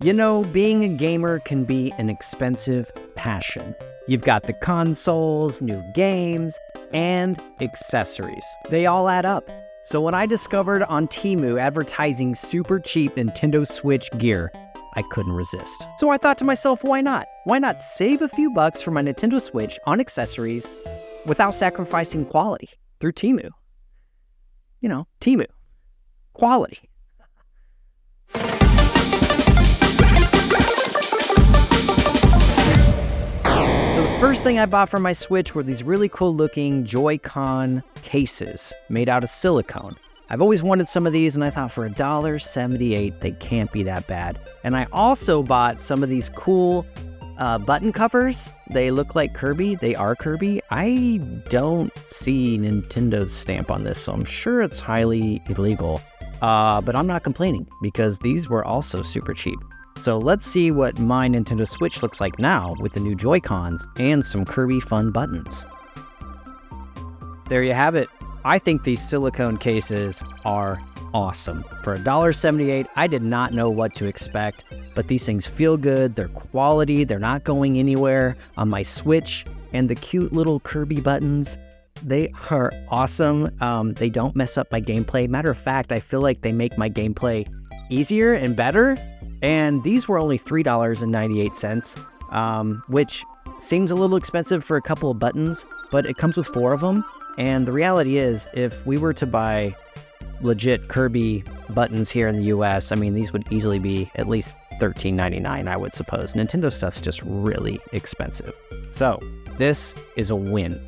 You know, being a gamer can be an expensive passion. You've got the consoles, new games, and accessories. They all add up. So when I discovered on Temu advertising super cheap Nintendo Switch gear, I couldn't resist. So I thought to myself, why not? Why not save a few bucks for my Nintendo Switch on accessories without sacrificing quality through Temu? You know, Temu. Quality. So the first thing I bought for my Switch were these really cool looking Joy-Con cases made out of silicone. I've always wanted some of these, and I thought for $1.78, they can't be that bad. And I also bought some of these cool button covers. They look like Kirby. They are Kirby. I don't see Nintendo's stamp on this, so I'm sure it's highly illegal. But I'm not complaining because these were also super cheap. So let's see what my Nintendo Switch looks like now with the new Joy-Cons and some Kirby fun buttons. There you have it. I think these silicone cases are awesome. For $1.78, I did not know what to expect, but these things feel good, they're quality, they're not going anywhere on my Switch, and the cute little Kirby buttons, they are awesome. They don't mess up my gameplay. Matter of fact, I feel like they make my gameplay easier and better, and these were only $3.98, which seems a little expensive for a couple of buttons, but it comes with 4 of them. And the reality is, if we were to buy legit Kirby buttons here in the US, I mean, these would easily be at least $13.99, I would suppose. Nintendo stuff's just really expensive. So, this is a win.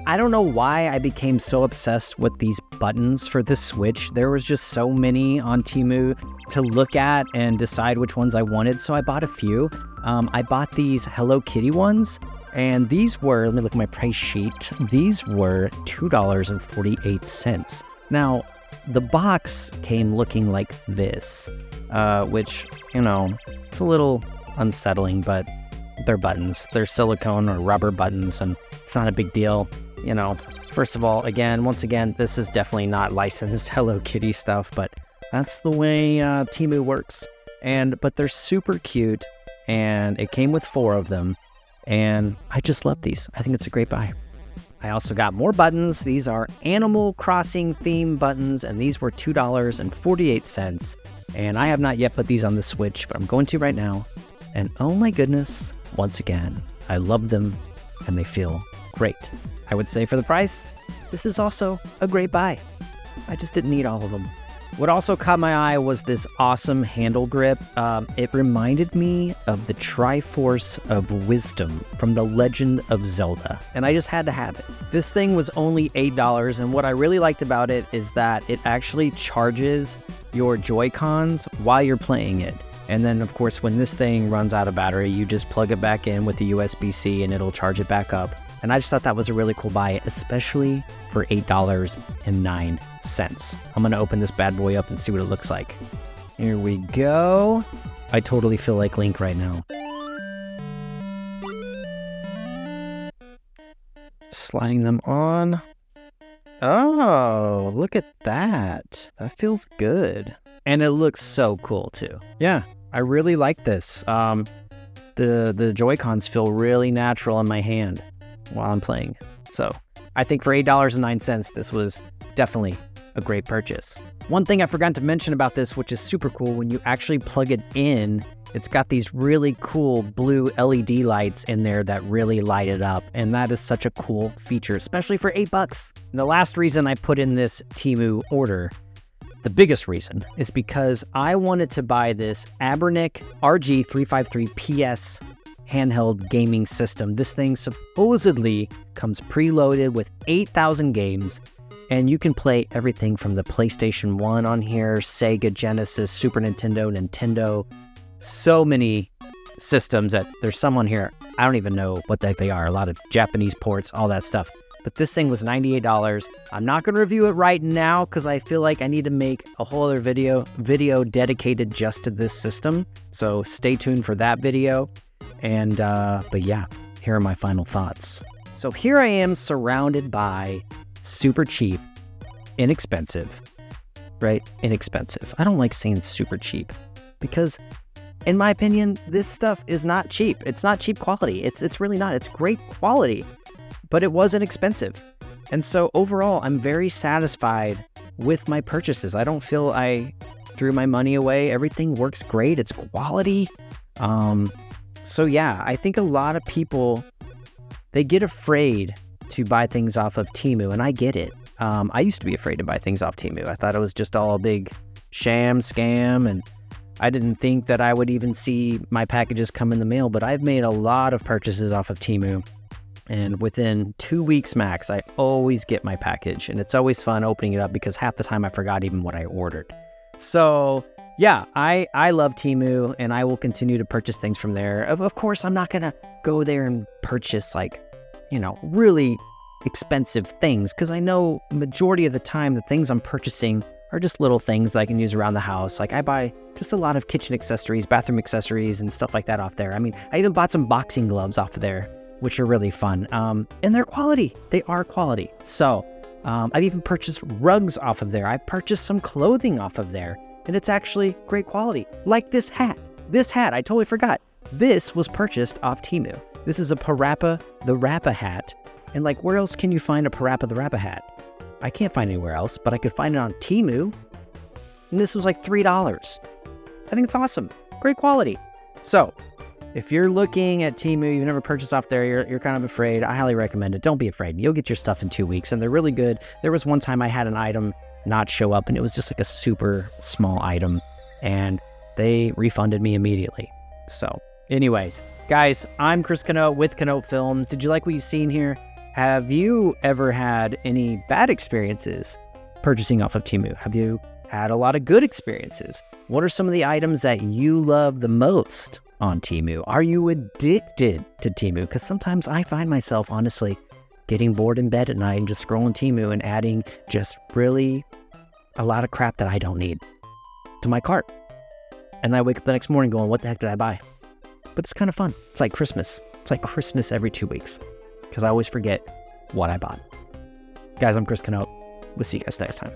I don't know why I became so obsessed with these buttons for the Switch. There was just so many on Temu to look at and decide which ones I wanted, so I bought a few. I bought these Hello Kitty ones. And these were, let me look at my price sheet, these were $2.48. Now, the box came looking like this, which, you know, it's a little unsettling, but they're buttons. They're silicone or rubber buttons, and it's not a big deal. You know, first of all, once again, this is definitely not licensed Hello Kitty stuff, but that's the way Temu works. But they're super cute, and it came with 4 of them. And I just love these. I think it's a great buy. I also got more buttons. These are Animal Crossing theme buttons, and these were $2.48. And I have not yet put these on the Switch, but I'm going to right now. And oh my goodness, once again, I love them, and they feel great. I would say for the price, this is also a great buy. I just didn't need all of them. What also caught my eye was this awesome handle grip. It reminded me of the Triforce of Wisdom from The Legend of Zelda, and I just had to have it. This thing was only $8, and what I really liked about it is that it actually charges your Joy-Cons while you're playing it. And then, of course, when this thing runs out of battery, you just plug it back in with the USB-C and it'll charge it back up. And I just thought that was a really cool buy, especially for $8.09. I'm gonna open this bad boy up and see what it looks like. Here we go. I totally feel like Link right now. Sliding them on. Oh, look at that. That feels good. And it looks so cool too. Yeah, I really like this. The Joy-Cons feel really natural in my hand while I'm playing. So I think for $8.09, this was definitely a great purchase. One thing I forgot to mention about this, which is super cool, when you actually plug it in, it's got these really cool blue LED lights in there that really light it up. And that is such a cool feature, especially for $8. And the last reason I put in this Temu order, the biggest reason, is because I wanted to buy this Abernic RG353PS handheld gaming system. This thing supposedly comes preloaded with 8,000 games, and you can play everything from the PlayStation 1 on here, Sega, Genesis, Super Nintendo, Nintendo. So many systems that there's some on here, I don't even know what the heck they are. A lot of Japanese ports, all that stuff. But this thing was $98. I'm not going to review it right now because I feel like I need to make a whole other video dedicated just to this system. So stay tuned for that video. And, but yeah, here are my final thoughts. So here I am surrounded by super cheap, inexpensive, right? Inexpensive. I don't like saying super cheap because in my opinion, this stuff is not cheap. It's not cheap quality. It's really not. It's great quality, but it wasn't expensive. And so overall, I'm very satisfied with my purchases. I don't feel I threw my money away. Everything works great. It's quality. So yeah, I think a lot of people, they get afraid to buy things off of Temu, and I get it. I used to be afraid to buy things off Temu. I thought it was just all a big sham, scam, and I didn't think that I would even see my packages come in the mail, but I've made a lot of purchases off of Temu, and within 2 weeks max, I always get my package, and it's always fun opening it up because half the time I forgot even what I ordered. So yeah, I love Temu, and I will continue to purchase things from there. Of course, I'm not going to go there and purchase really expensive things, because I know majority of the time the things I'm purchasing are just little things that I can use around the house. Like I buy just a lot of kitchen accessories, bathroom accessories, and stuff like that off there. I mean, I even bought some boxing gloves off of there, which are really fun. And they're quality. They are quality. So I've even purchased rugs off of there. I purchased some clothing off of there, and it's actually great quality. Like this hat. This hat, I totally forgot. This was purchased off Temu. This is a Parappa the Rappa hat. And like, where else can you find a Parappa the Rappa hat? I can't find anywhere else, but I could find it on Temu. And this was like $3. I think it's awesome. Great quality. So if you're looking at Temu, you've never purchased off there, you're kind of afraid, I highly recommend it. Don't be afraid. You'll get your stuff in 2 weeks, and they're really good. There was one time I had an item not show up, and it was just like a super small item, and they refunded me immediately. So anyways, guys, I'm Chris Canote with Canote Films. Did you like what you've seen here? Have you ever had any bad experiences purchasing off of Temu? Have you had a lot of good experiences? What are some of the items that you love the most on Temu? Are you addicted to Temu? Because sometimes I find myself, honestly, getting bored in bed at night and just scrolling Temu and adding just really a lot of crap that I don't need to my cart. And I wake up the next morning going, what the heck did I buy? But it's kind of fun. It's like Christmas. It's like Christmas every 2 weeks, because I always forget what I bought. Guys, I'm Chris Canote. We'll see you guys next time.